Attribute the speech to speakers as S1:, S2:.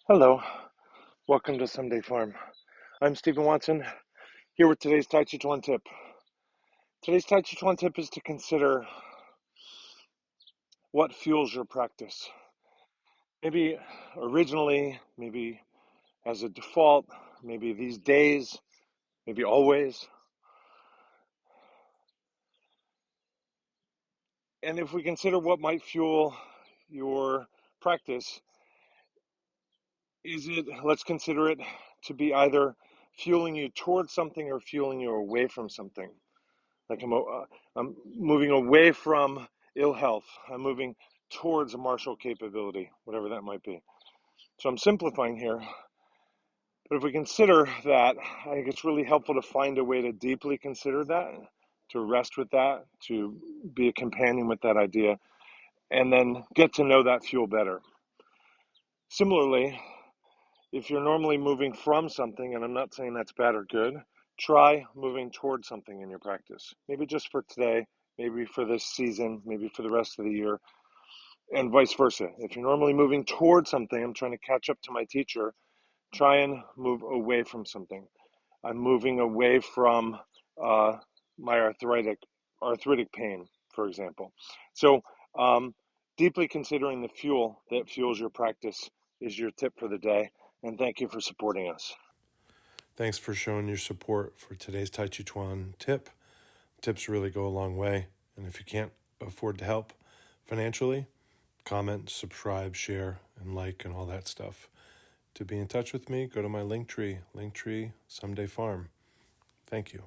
S1: Hello, welcome to Someday Farm. I'm Stephen Watson, here with today's Tàijíquán Tip. Today's Tàijíquán Tip is to consider what fuels your practice. Maybe originally, maybe as a default, maybe these days, maybe always. And if we consider what might fuel your practice, let's consider it to be either fueling you towards something or fueling you away from something. Like I'm moving away from ill health. I'm moving towards a martial capability, whatever that might be. So I'm simplifying here. But if we consider that, I think it's really helpful to find a way to deeply consider that, to rest with that, to be a companion with that idea, and then get to know that fuel better. Similarly, if you're normally moving from something, and I'm not saying that's bad or good, try moving towards something in your practice. Maybe just for today, maybe for this season, maybe for the rest of the year, and vice versa. If you're normally moving towards something, I'm trying to catch up to my teacher, try and move away from something. I'm moving away from my arthritic pain, for example. So, deeply considering the fuel that fuels your practice is your tip for the day. And thank you for supporting us.
S2: Thanks for showing your support for today's Tàijíquán tip. Tips really go a long way. And if you can't afford to help financially, comment, subscribe, share, and like, and all that stuff. To be in touch with me, go to my Linktree, Someday Farm. Thank you.